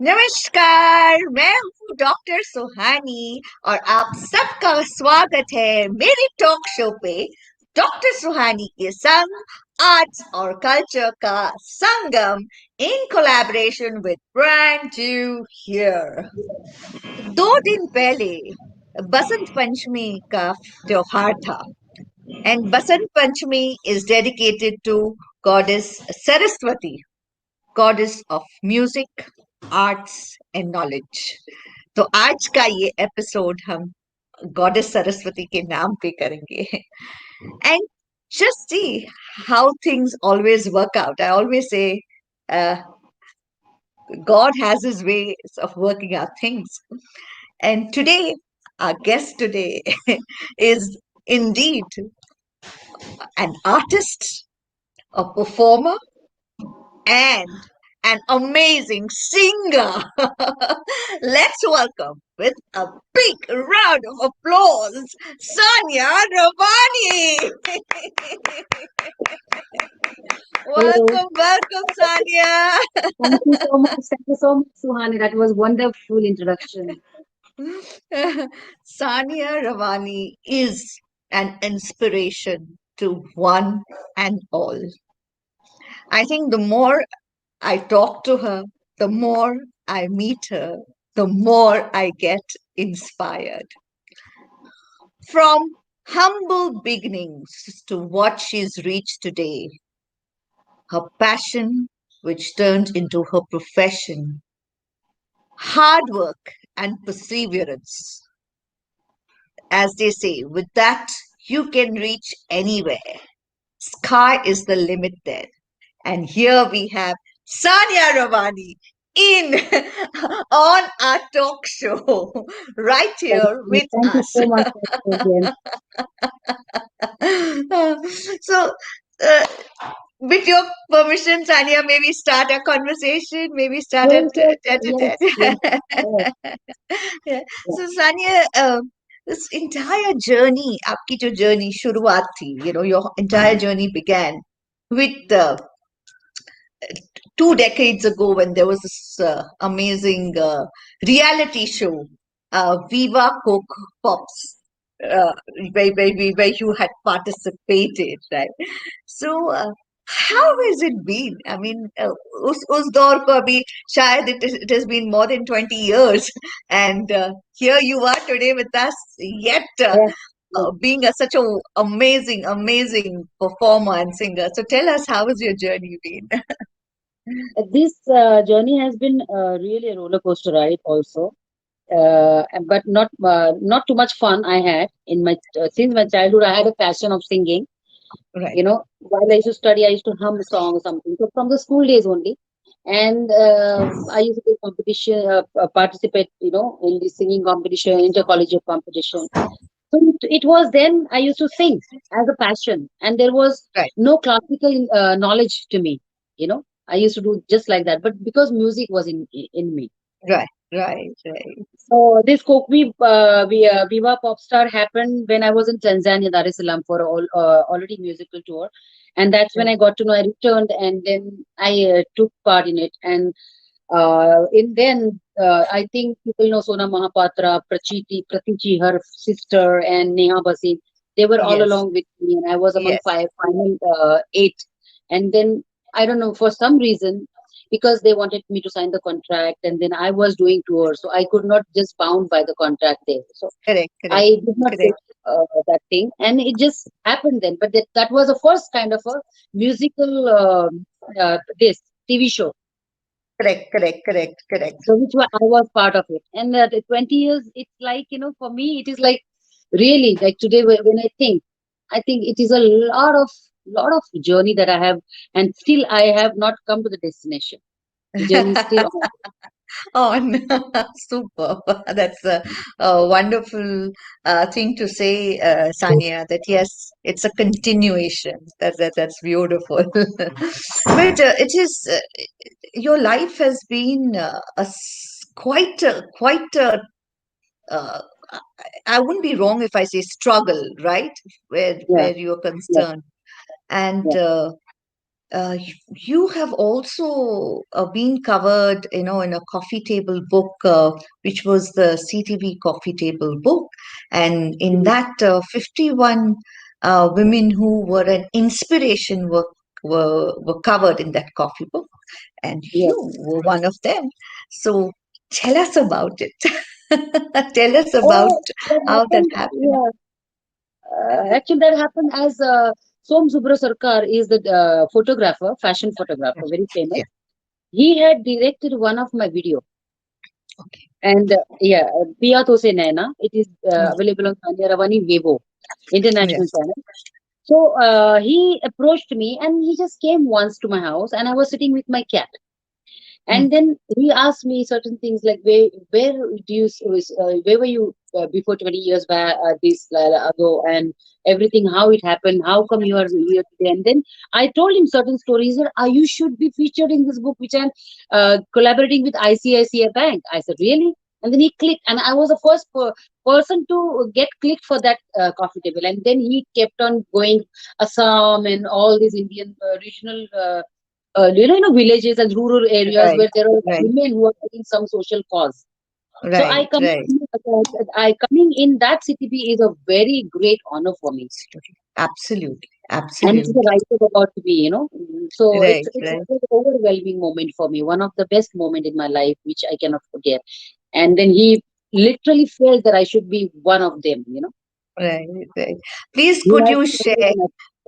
नमस्कार, मैं हूँ डॉक्टर सुहानी और आप सबका स्वागत है मेरे टॉक शो पे डॉक्टर सुहानी के संग आर्ट्स और कल्चर का संगम in collaboration with brand new here. 2 दिन पहले बसंत पंचमी का त्योहार था and Basant Panchami is dedicated to goddess Saraswati, goddess of music, arts and knowledge. तो आज का ये एपिसोड हम गॉडेस सरस्वती के नाम पे करेंगे and just see how things always work out. I always say God has his ways of working out things. And today, our guest today is indeed an artist, a performer, and an amazing singer. Let's welcome with a big round of applause, Sania Rawani. Hello. Welcome, Sania. Thank you so much. Thank you so much, Suhani. That was wonderful introduction. Sania Rawani is an inspiration to one and all. I think the more I talk to her, the more I meet her, the more I get inspired. From humble beginnings to what she's reached today, her passion, which turned into her profession, hard work and perseverance. As they say, with that, you can reach anywhere. Sky is the limit there. And here we have Sania Rawani in on our talk show right here with Thank you us. so much again. So, uh, with your permission, Sania, maybe start a conversation, maybe start Sure, at sure. Yes, yes. tete-a-tete. Yes, Yeah. yeah. So, Sania, this entire journey, आपकी जो journey शुरुआत थी, your entire journey began with 2 decades ago when there was this amazing reality show, Viva Coke Pops, uh, where you had participated, right? So, how has it been? I mean, उस दौर को अभी शायद it has been more than 20 years, and here you are today with us, yet Yes, yes. being such a amazing performer and singer. So tell us, how has your journey been? This journey has been really a roller coaster ride, also. But not too much fun I had in my since my childhood. I had a passion of singing. Right. While I used to study, I used to hum a song or something. So from the school days only, and I used to do competition, participate, in the singing competition, intercollegiate competition. So it was then I used to sing as a passion, and there was Right, no classical knowledge to me. I used to do just like that, but because music was in me. right. So this Viva Popstar happened when I was in Tanzania, Dar es Salaam, for already musical tour, and that's when Right. I got to know. I returned, and then I took part in it. And I think people know Sona Mahapatra, Pratichi, her sister, and Neha Basin. They were all Yes, along with me, and I was among yes. final eight. And then I don't know, for some reason, because they wanted me to sign the contract, and then I was doing tour, so I could not just bound by the contract there. So Correct, I correct, did not correct, take that thing, and it just happened then. But that was the first kind of a musical this TV show, correct. so I was part of it. And the 20 years, it's like, for me, it is like really like today when I think it is a lot of journey that I have, and still I have not come to the destination. The journey is still on. On super. That's a wonderful thing to say, Sania. That yes, it's a continuation. That's beautiful. But it is your life has been quite a uh, I wouldn't be wrong if I say struggle, right? Where Yeah, you're yeah, concerned, and yeah. you have also been covered, in a coffee table book, which was the CTV coffee table book. And in Mm. that, 51 women who were an inspiration were covered in that coffee book. And Yeah. you were one of them. So tell us about it. Tell us about Oh, that how that happened. happened. Yeah. Actually, that happened as Som Subra Sarkar is the photographer, fashion photographer, very famous. Yeah. He had directed one of my video, Okay. and yeah, Piya To Se Naina. It is Mm. available on Sania Rawani Weibo, international Yes. channel. So he approached me, and he just came once to my house, and I was sitting with my cat. Mm. And then he asked me certain things like where do you where were you before 20 years back, this ago, and everything, how it happened, how come you are here today. And then I told him certain stories that you should be featured in this book which I'm collaborating with ICICI Bank. I said, really? And then he clicked, and I was the first person to get clicked for that coffee table. And then he kept on going Assam and all these Indian regional villages and rural areas Right. where there are Right. women who are doing some social cause. So Right. Right. I coming in that CTP is a very great honor for me, Absolutely. and it's the Absolutely. right about to be, So Right. it's a Right. very overwhelming moment for me, one of the best moment in my life, which I cannot forget. And then he literally felt that I should be one of them. Right. Right. Please, He could has you created share? an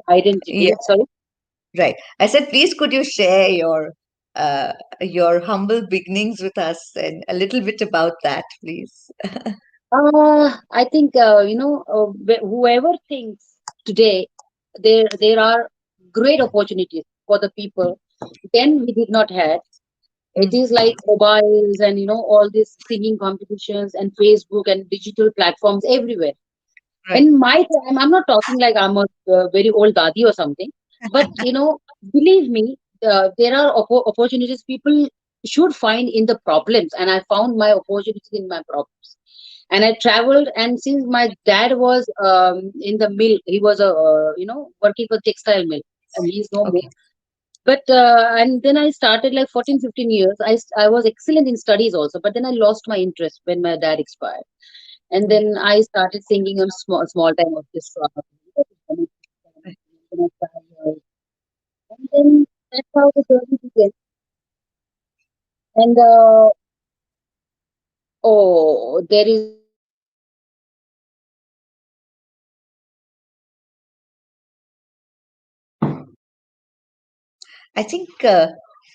identity. Yeah. Sorry. Right. I said, please, could you share your humble beginnings with us and a little bit about that, please? I think whoever thinks today there are great opportunities for the people. Then we did not have. It Mm. is like mobiles and all these singing competitions and Facebook and digital platforms everywhere. Right. In my time, I'm not talking like I'm a very old dadi or something, but believe me, there are opportunities people should find in the problems, and I found my opportunities in my problems. And I traveled, and since my dad was in the mill, he was a working for textile mill, and he's no more. Okay. But and then I started like 14, 15 years. I was excellent in studies also, but then I lost my interest when my dad expired. And Mm. then I started singing on small time orchestra. And then that's how the journey began. And oh, there is a network issue. I think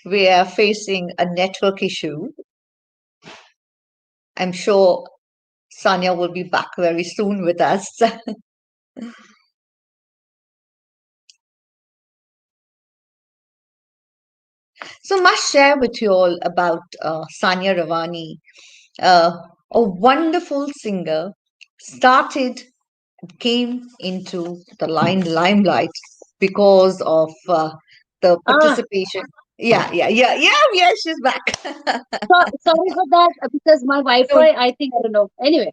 we are facing a network issue. I'm sure Sanya will be back very soon with us. So, must share with you all about Sania Rawani, uh, a wonderful singer, started came into the limelight because of the Ah, participation. Yeah, yeah, yeah, yeah, yeah. She's back. sorry for that because my No, Wi-Fi, I think, I don't know. Anyway,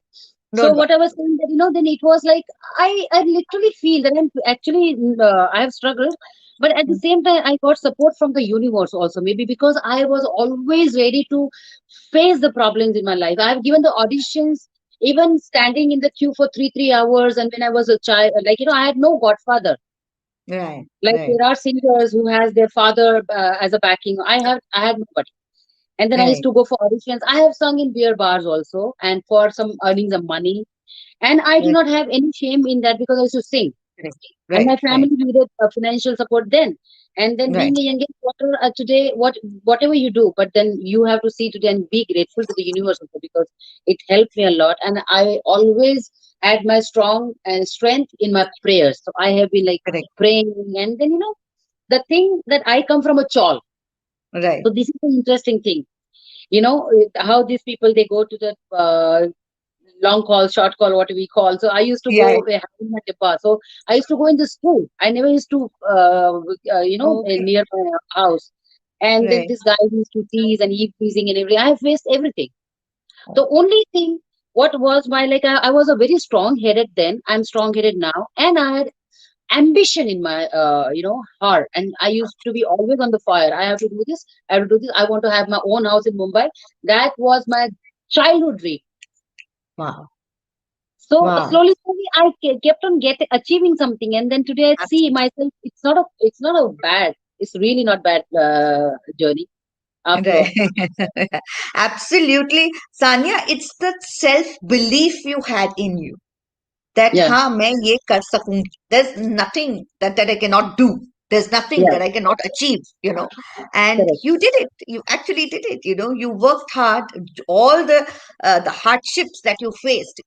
no, so no. what I was saying that then it was like I literally feel that I'm actually I have struggled, but at the Mm. same time I got support from the universe also, maybe because I was always ready to face the problems in my life. I've given the auditions, even standing in the queue for 3 hours, and when I was a child, like I had no godfather. Right, Like right, there are singers who has their father as a backing. I had nobody. And then I used right, to go for auditions. I have sung in beer bars also, and for some earning some money. And I do right, not have any shame in that because I used to sing. right, And right, my right, family needed financial support then. And then right, being a youngest daughter today, whatever you do, but then you have to see today and be grateful to the universe also because it helped me a lot. And I always had my strong and strength in my prayers. So I have been like correct, praying, and then the thing that I come from a chawl. right. So this is an interesting thing. How these people they go to the long call, short call, what we call. So I used to Yeah. go in my depot. So I used to go in the school. I never used to, Okay. near my house. And then Right. this guy used to tease and he teasing and everything. I have faced everything. The Oh, only thing, what was my like, I was a very strong headed then. I'm strong headed now, and I had ambition in my heart, and I used to be always on the fire. I have to do this, I have to do this, I want to have my own house in Mumbai. That was my childhood dream. Wow. So Wow. slowly I kept on achieving something, and then today I see myself, it's not a bad, it's really not bad journey after Right. all. Absolutely. Sanya, it's the self-belief you had in you that Yeah, हाँ मैं ये कर सकूंगी. There's nothing that I cannot do. There's nothing yeah, that I cannot achieve, and correct. you did it. You actually did it. You worked hard. All the hardships that you faced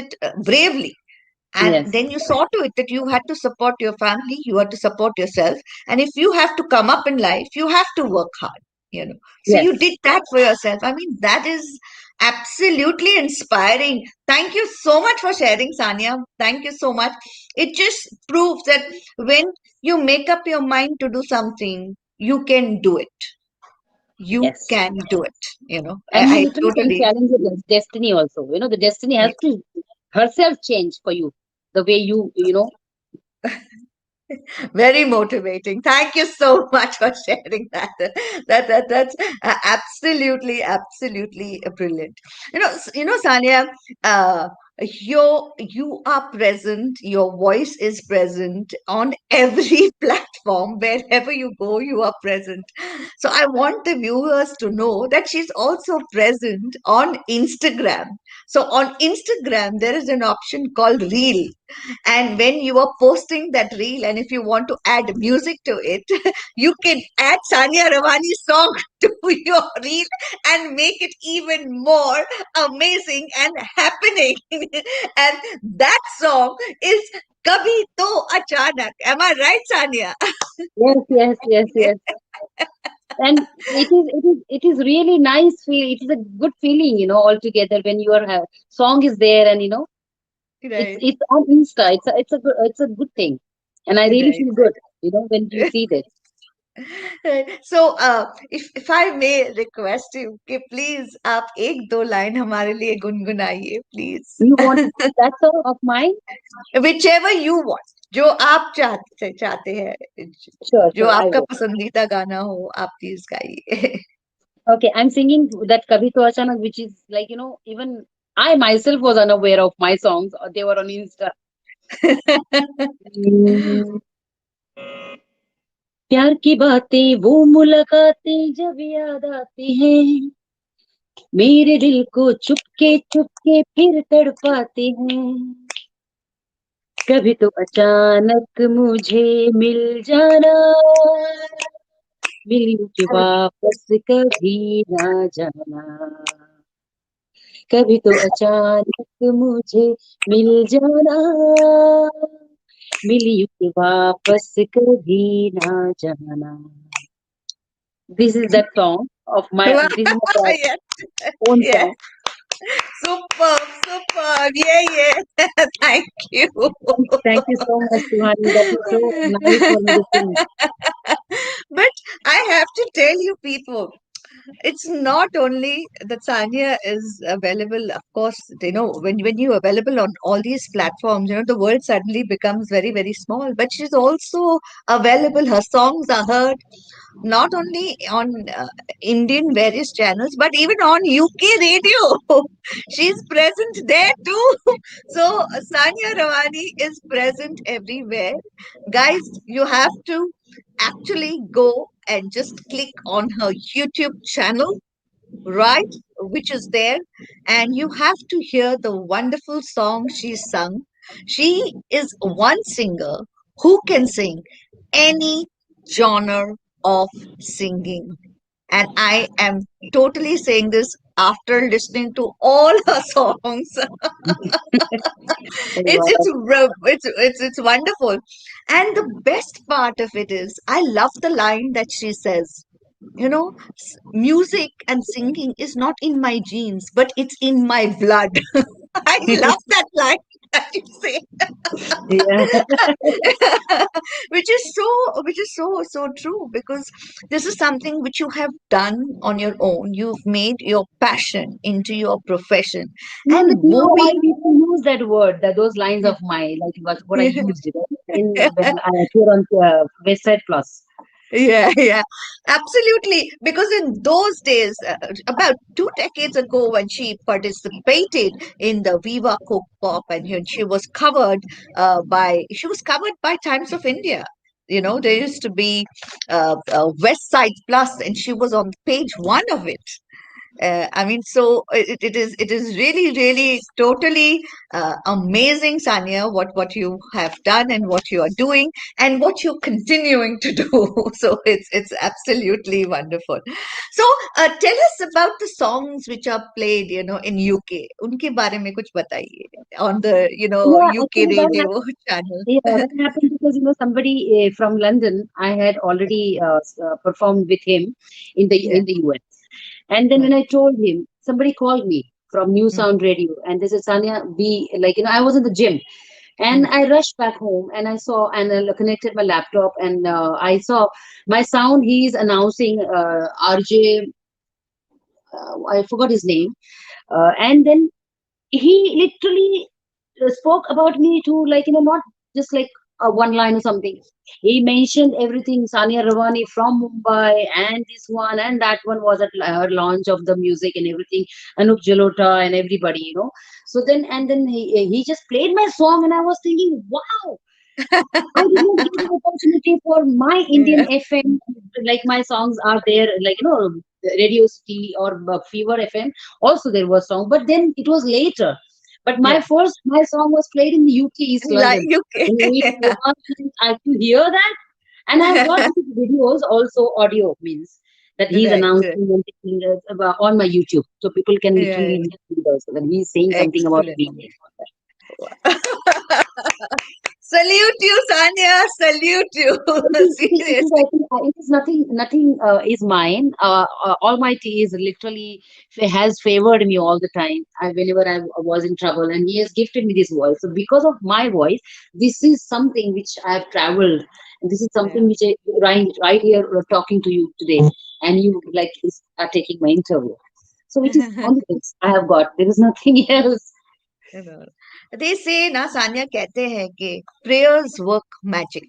it bravely. And Yes, then you saw to it that you had to support your family, you had to support yourself. And if you have to come up in life, you have to work hard. So you yes. did that for yourself. I mean, that is absolutely inspiring. Thank you so much for sharing, Sanya. Thank you so much. It just proves that when you make up your mind to do something, you can do it. You Yes. can do it. And you I literally can totally. challenge your destiny also. The destiny has to herself change for you. The way Very motivating. Thank you so much for sharing that. That's absolutely brilliant. Sania, uh, you are present. Your voice is present on every platform. Wherever you go, you are present. So I want the viewers to know that she's also present on Instagram. So on Instagram, there is an option called Reel, and when you are posting that reel, and if you want to add music to it, you can add Sania Rawani's song to your reel and make it even more amazing and happening. And that song is Kabhi To Achanak. Am I right, Sania? yes, yes, yes, yes. And it is really nice feel. It is a good feeling, altogether when your song is there, and it's Right, it's on Insta. It's a good thing, and I really right. feel good, when you see this. Right. So, if I may request you कि please आप एक दो line हमारे लिए गुनगुनाइए please. You want to sing that song of mine? Whichever you want, जो आप चाहते चाहते हैं, Sure, जो sure, I आपका will. पसंदीदा गाना हो, आप प्लीज गाइए. Okay, I'm singing that Kabhi To Achanak, which is like, even I myself was unaware of my songs. Or they were on Insta. Hmm, प्यार की बातें, वो मुलाकातें जब याद आती हैं, मेरे दिल को चुपके चुपके फिर तड़पाते हैं, कभी तो अचानक मुझे मिल जाना, मिली के वापस कभी ना जाना, कभी तो अचानक मुझे मिल जाना, मिली के वापस कभी ना जाना. This is that song of my. Wow, This is my yes, own yes, song. superb, superb, yeah. Thank you. Thank you so much, Suhani. That is so nice for me to sing. But I have to tell you, people, it's not only that Sanya is available, of course, when you're available on all these platforms, the world suddenly becomes very, very small. But she's also available. Her songs are heard not only on Indian various channels, but even on UK radio. She's present there too. So Sania Rawani is present everywhere. Guys, you have to actually go and just click on her YouTube channel, right? Which is there, and you have to hear the wonderful song she sung. She is one singer who can sing any genre of singing. And I am totally saying this after listening to all her songs. Oh, it's wow. it's it's wonderful. And the best part of it is I love the line that she says, music and singing is not in my genes, but it's in my blood. I love that line. as you say. Yeah. which is so true, because this is something which you have done on your own. You've made your passion into your profession, and You know why moving. people use that word, that those lines of mine, like what I used, in when I appear on West Side Plus. Yeah, yeah, absolutely. Because in those days, about 2 decades ago, when she participated in the Viva Coke Pop, and she was covered by Times of India. There used to be West Side Plus, and she was on page one of it. I mean, so it is really, really, totally amazing, Sania, what you have done and what you are doing and what you're continuing to do. So it's absolutely wonderful. So tell us about the songs which are played, in UK. उनके बारे में कुछ बताइए on the Yeah, UK actually radio channel. yeah, that happened because somebody from London, I had already performed with him Yeah, in the US. And then yeah. when I told him, somebody called me from New Mm, Sound Radio, and they said, Sanya, be like, I was in the gym, and mm. I rushed back home, and I saw and I connected my laptop, and I saw my sound. He's announcing RJ, I forgot his name, and then he literally spoke about me to, like, not just like a one line or something. He mentioned everything. Sania Rawani from Mumbai, and this one and that one was at her launch of the music and everything. Anup Jalota and everybody, So then he just played my song, and I was thinking, wow, I did not get an opportunity for my Indian Yeah, FM. Like my songs are there, like Radio City or Fever FM. Also, there was song, but then it was later. But yeah. my song was played in the UK, East Like London. UK. It was, I could hear that, and I've got these videos also, audio means that he's Right, announcing right. and taking about on my YouTube, so people can Yeah, literally see those when he's saying something about excellent. me. Salute you, Sanya. Salute you. I Seriously. think it is nothing is mine. Almighty is literally has favored me all the time. Whenever I was in trouble, and He has gifted me this voice. So because of my voice, this is something which I have traveled, and this is Yeah. something which I right here talking to you today, and you are taking my interview. So it is only this I have got. There is nothing else. You know, they say ना सान्या कहते हैं कि prayers work magic.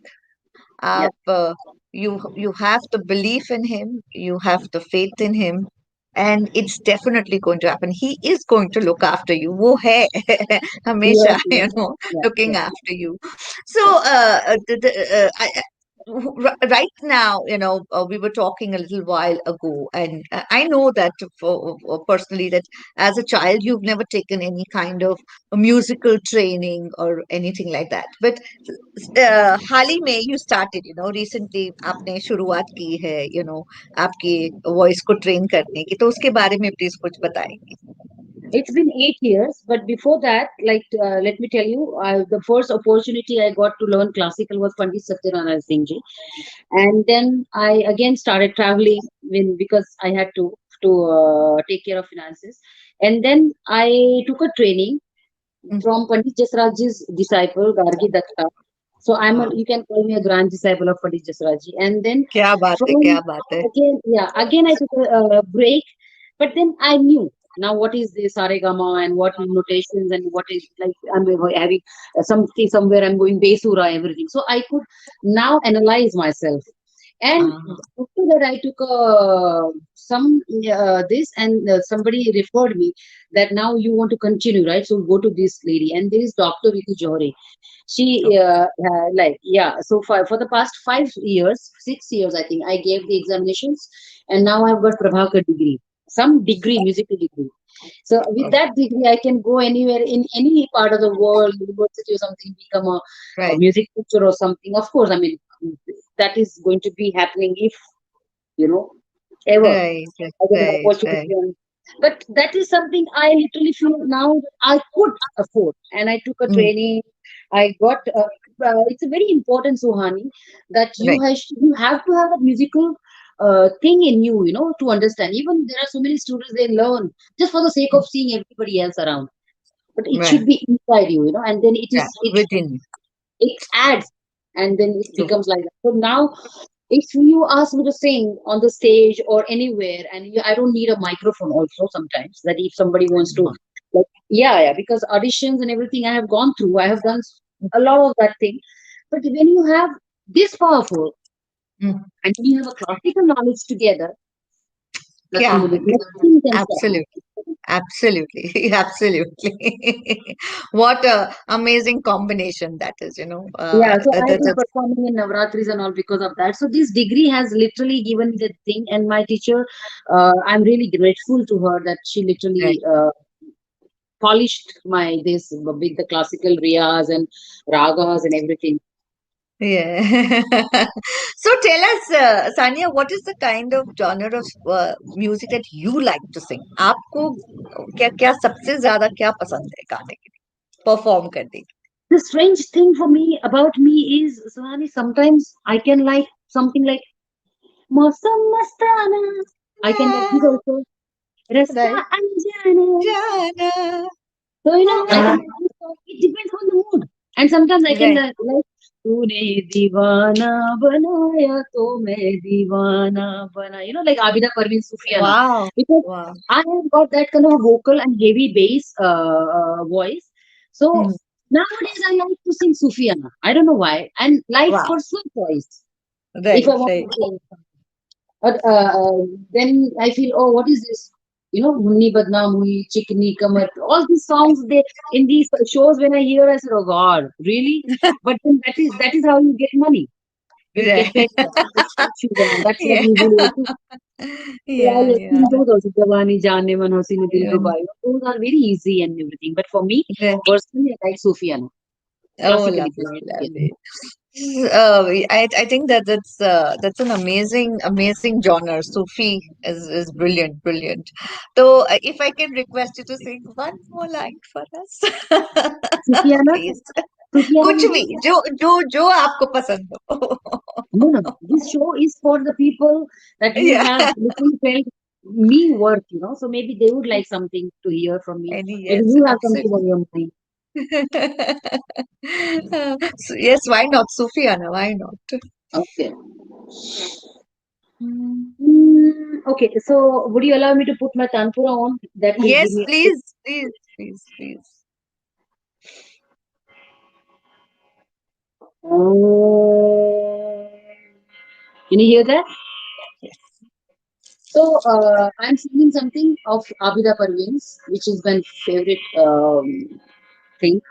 Yeah. आप you have the belief in him, you have the faith in him, and it's definitely going to happen. He is going to look after you. वो है Yes. हमेशा, Yes. Yeah. looking Yeah. after you. So right now, we were talking a little while ago, and I know that personally, that as a child you've never taken any kind of a musical training or anything like that, but हाल ही में you started, recently आपने शुरुआत की है, आपकी voice को train करने की, तो उसके बारे में प्लीज कुछ बताएंगे. It's been 8 years, but before that, let me tell you, the first opportunity I got to learn classical was Pandit Satyanarayana Singh ji, and then I again started traveling because I had to take care of finances, and then I took a training Mm. from Pandit Jasraj's disciple Gargi Datta. So हाँ, you can call me a grand disciple of Pandit Jasraj ji, and then क्या बात है, from क्या बात है. again I took a break, but then I knew now what is the saregama and what notations and what is, like, I'm having something somewhere, I'm going besura everything, so I could now analyze myself. And हाँ, after that, I took some this, and somebody referred me that now you want to continue, right? So go to this lady, and there is Dr. Ritu Johri. She okay, yeah. So for the past 5 years, 6 years, I think I gave the examinations, and now I've got Prabhakar degree, some degree, musical degree. So with okay, that degree, I can go anywhere in any part of the world, university or something, become a right, music teacher or something. Of course, I mean that is going to be happening if you know ever right, I get an right, opportunity. right. But that is something I literally feel now that I could afford, and I took a Mm, training. I got. It's a very important, Suhani, that right. you have to have a musical thing in you, to understand. Even there are so many students, they learn just for the sake Mm. of seeing everybody else around. but it Right. should be inside you, and then it Yeah. is it Within. it adds, and then it True. becomes like that. So now, if you ask me to sing on the stage or anywhere, and I don't need a microphone also sometimes, that if somebody wants to, like, yeah, because auditions and everything I have gone through, I have done a lot of that thing. But when you have this powerful, Mm. and when you have a classical knowledge together, nothing Yeah. will be, nothing can stop you. Absolutely. Absolutely. Absolutely. What a amazing combination that is, Yeah, so I've been that's performing in Navratris and all because of that. So this degree has literally given me the thing, and my teacher, I'm really grateful to her that she right. literally polished my this with the classical riyas and ragas and everything. Yeah. So tell us, Sania, what is the kind of genre of music that you like to sing? आपको क्या क्या सबसे ज्यादा क्या पसंद है गाने के लिए परफॉर्म करने की? The strange thing for me about me is, Suhani, sometimes I can like something like Mausam Mastana. I can like this also. Rasta Right. Anjana. जाना So, I can like this song. It depends on the mood. And sometimes I can right. like, तूने दीवाना बनाया तो मैं दीवाना बना. Like Abida Parveen Sufiana. Wow. Because Wow. I have got that kind of vocal and heavy bass voice. So Hmm. nowadays I like to sing Sufiana. I don't know why. And like Wow. personal choice. If Right. I want to Right. sing. But then I feel, oh, what is this? Munni Badnaam Hui, Chikni Kamar, all these songs they in these shows when I hear, I said, oh God, really? But then that is how you get money. You Right. get paid for that. That's what Yeah. usually also. So Yeah. I'll Yeah. sing those also. Jawani Jaane Man Hasini Dil Yeah. Rubai. Those are very easy and everything. But for me, Right. personally, I like Sufiana. Oh, Classically based lovely, Sufiana. lovely. I think that that's an amazing genre. Sufi is brilliant, brilliant. So if I can request you to sing one more line for us, Sufiana? please. Sufiana कुछ भी means? जो आपको पसंद हो. No, no, no. This show is for the people that you Yeah. have literally felt me worth. So maybe they would like something to hear from me. Any Maybe yes, you have something absolutely. on your mind. Yes, why not, Sufiana? Why not? Okay. Mm. Okay, so would you allow me to put my tanpura on? That will give Yes, me. please, please, please, please. Oh. Can you hear that? Yes. So I'm singing something of Abida Parveen's, which is my favorite thing.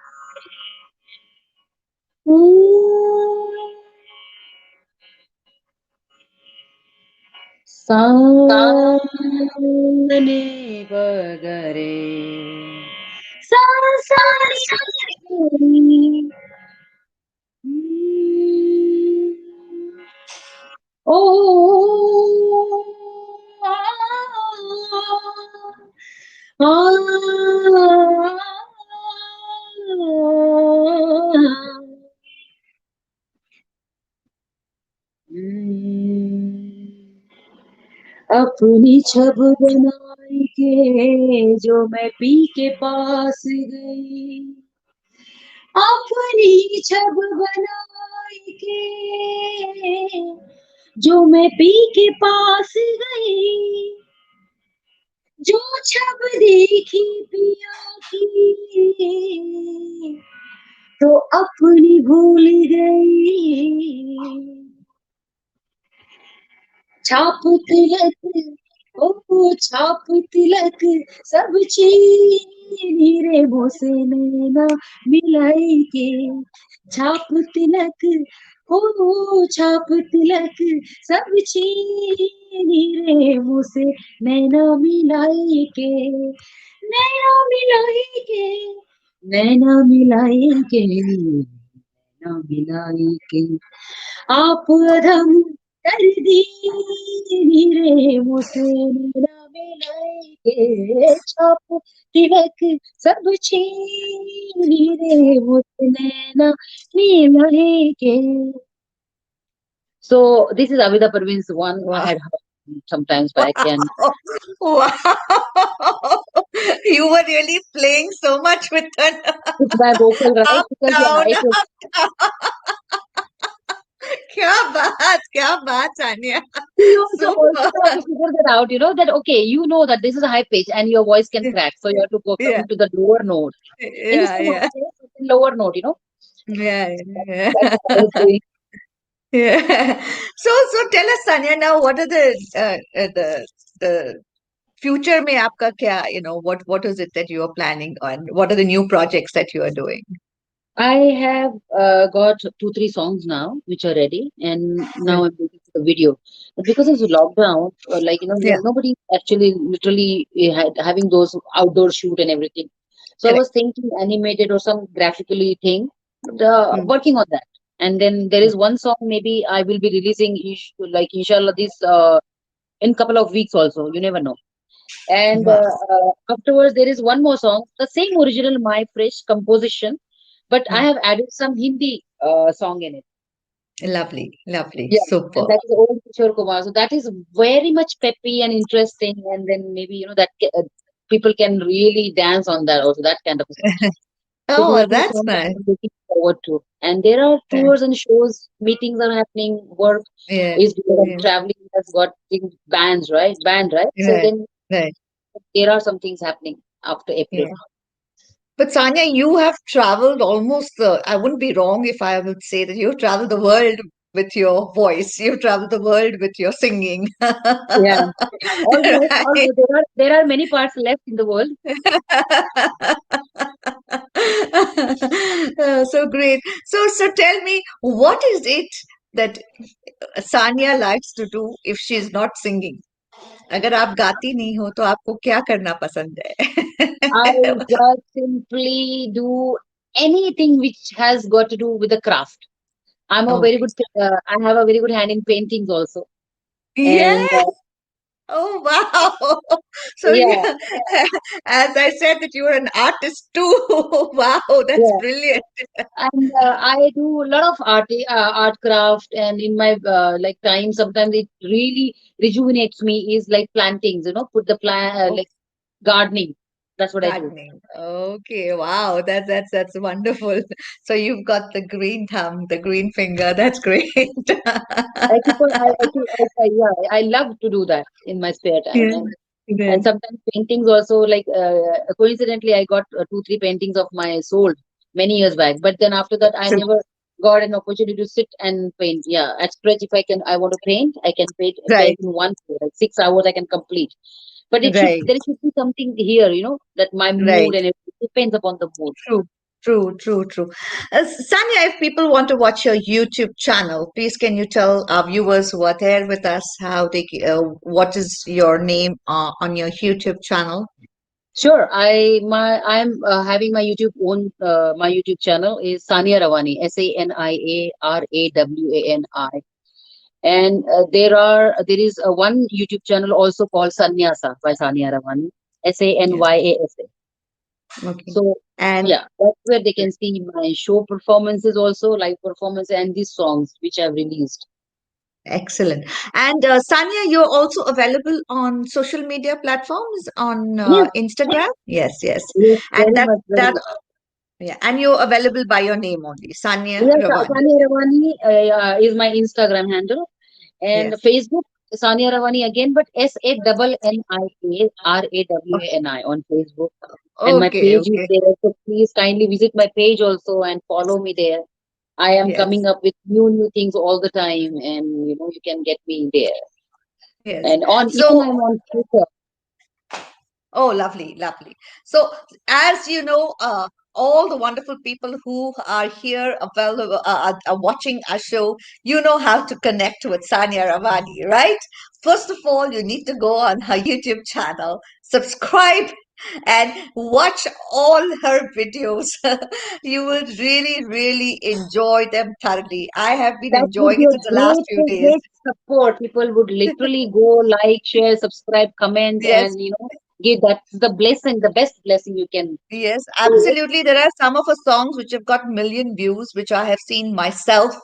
सामने बगरे सासनी ओ आ, अपनी छब बनाई के जो मैं P के पास गई अपनी छब बनाई के जो मैं पी के पास गई जो छब देखी पिया की तो अपनी भूल गई छाप तिलक ओ छाप तिलक सब चीनी रे मोसे नैना मिलाई के छाप तिलक ओ छाप तिलक सब चीनी रे मुझसे नैना मिलाई के नैना मिलाई के नैना मिलाई के नैना मिलाई के आप अधम कर दी रे मुझसे मेरा मिलाए छाप तिलक सब छीन रे मुझसे नैना मिलाए के. So this is Abida Parveen's one I Wow. had heard. sometimes back, and Wow. You were really playing so much with an with my vocal, right? up, Because yeah, down, it was. up, down. क्या बात, Sania. You also Super. have to figure that out, that okay, that this is a high pitch and your voice can crack, so you have to go Yeah, come to the lower note. And you yeah, still yeah, lower note. yeah, yeah. That's what I was doing. Yeah. So tell us, Sanya, now what are the future में आपका क्या, what is it that you are planning on? What are the new projects that you are doing? I have got 2, 3 songs now, which are ready, and Yeah. now I'm waiting for the video. But because it's a lockdown, like Yeah, nobody actually literally having those outdoor shoot and everything. So I correct. was thinking animated or some graphically thing, but, Mm, working on that. And then there mm, is one song maybe I will be releasing, like inshallah, this in couple of weeks also. You never know. And wow. afterwards, there is one more song, the same original, my fresh composition, but I Mm, have added some Hindi song in it. lovely, lovely, Yeah, and super. that is old Kishore Kumar. So that is very much peppy and interesting. And then maybe people can really dance on that also. That kind of a song. So these Oh, are two that's songs nice. I'm looking forward to. And there are Yeah, tours and shows, meetings are happening, work yeah, is because I'm yeah, traveling. Has got things bands, right? Band, right? So right, then right. there are some things happening after April. Yeah. But Sanya, you have traveled almost I wouldn't be wrong if I would say that you've traveled the world with your voice. You've traveled the world with your singing. Yeah. Almost, Right. almost. There are many parts left in the world. So great. So tell me, what is it that Sania likes to do if she's not singing? अगर आप गाती नहीं हो तो आपको क्या करना पसंद I है? just simply do anything which has got to do with the craft. I'm a very Okay. good, I have a very good hand in paintings also. And Yes. Oh, wow. So you, yeah, as I said that you are an artist too. Wow, that's yeah. brilliant. And I do a lot of art craft, and in my like time, sometimes it really rejuvenates me. Is like plantings, put the plant Oh, like gardening. That's what I do. gardening. Okay, wow, that's wonderful. So you've got the green thumb, the green finger. That's great. I keep on, I keep, yeah, I love to do that in my spare time, Yeah, and good. sometimes paintings also. Like coincidentally, I got 2, 3 paintings of my sold many years back. But then after that, I So, never got an opportunity to sit and paint. Yeah, at stretch, if I want to paint, I can paint right, in one day, like 6 hours, I can complete. But right, there should be something here, that my mood right. and it depends upon the mood. True, true, true, true. Sanya, if people want to watch your YouTube channel, please can you tell our viewers who are there with us what is your name on your YouTube channel? Sure, I'm having my YouTube channel is Sania Rawani, SANIARAWANI, and there is one YouTube channel also called Sanyasa by Sania Rawani, Yes. SANYASA. Okay. So And yeah, that's where they can see my show performances also, live performance, and these songs which I've released. excellent. And Sanya, you're also available on social media platforms on Yes, Instagram? Yes, yes. yes, And very that much, very that much. yeah, and you're available by your name only, Sanya Yes, Rawani. Sania Rawani is my Instagram handle. And Yes. Facebook, Sania Rawani again, but SANNIARAWANI on Facebook. And my Okay, page is okay. there. So please kindly visit my page also and follow me there. I am coming Yes, up with new things all the time, and you can get me there. yes. And on even So I'm on Twitter. oh, lovely, lovely. So, as you know, all the wonderful people who are here available, are watching our show, you know how to connect with Sania Rawani, right? First of all, you need to go on her YouTube channel, subscribe, and watch all her videos. You will really, really enjoy them thoroughly. I have been That would enjoying be it a in the last few days. great support. People would literally go like, share, subscribe, comment, Yes, and give, that's the blessing, the best blessing you can Yes, do. absolutely. There are some of her songs which have got million views, which I have seen myself,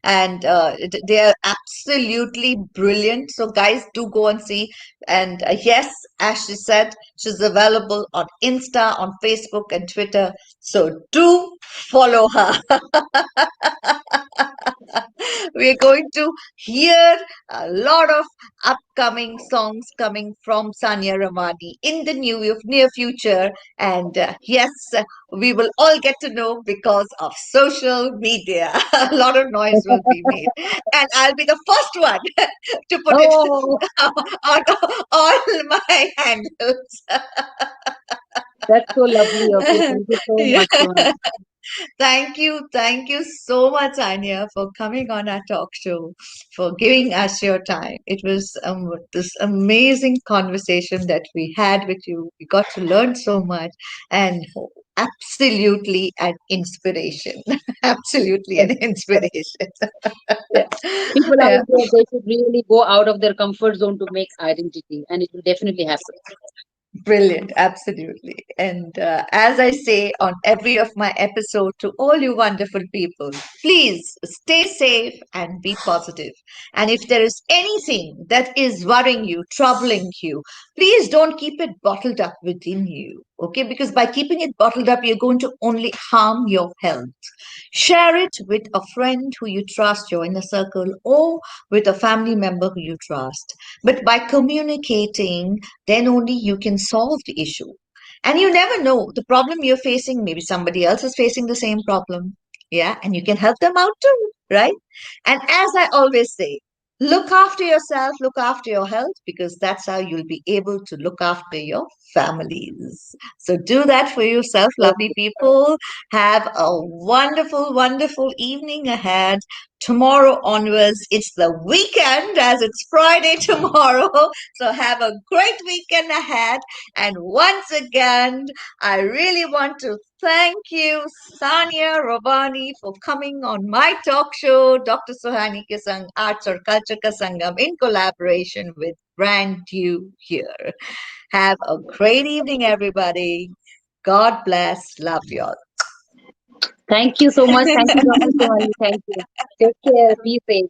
and they are absolutely brilliant. So, guys, do go and see. And yes, as she said, she's available on Insta, on Facebook, and Twitter. So, do follow her. We're going to hear a lot of upcoming songs coming from Sania Rawani in the near future. And yes, we will all get to know because of social media. A lot of noise will be made. And I'll be the first one to put it Oh, on all my handles. that's so lovely of you. Thank you so much, Yeah. Suhani. Thank you so much, Anya, for coming on our talk show, for giving us your time. It was this amazing conversation that we had with you. We got to learn so much, and absolutely an inspiration. Absolutely an inspiration. Yeah. People Yeah. out there, they should really go out of their comfort zone to make identity, and it will definitely happen. Brilliant, absolutely. And as I say on every of my episode to all you wonderful people, please stay safe and be positive. And if there is anything that is worrying you, troubling you, please don't keep it bottled up within you. Okay, because by keeping it bottled up, you're going to only harm your health. Share it with a friend who you trust, your inner circle, or with a family member who you trust. But by communicating, then only you can solve the issue. And you never know the problem you're facing, maybe somebody else is facing the same problem. Yeah, and you can help them out too, right? And as I always say, look after yourself, look after your health, because that's how you'll be able to look after your families. So do that for yourself, lovely Okay. people. Have a wonderful, wonderful evening ahead. Tomorrow onwards, it's the weekend as it's Friday tomorrow. So have a great weekend ahead. And once again, I really want to thank you, Sania Rawani, for coming on my talk show, Dr. Suhani Kisang Arts or Culture Ka Sangam, in collaboration with Brand New Here. Have a great evening, everybody. God bless. Love you all. Thank you so much. Thank you so much, Suhani. Thank you. Take care. Be safe.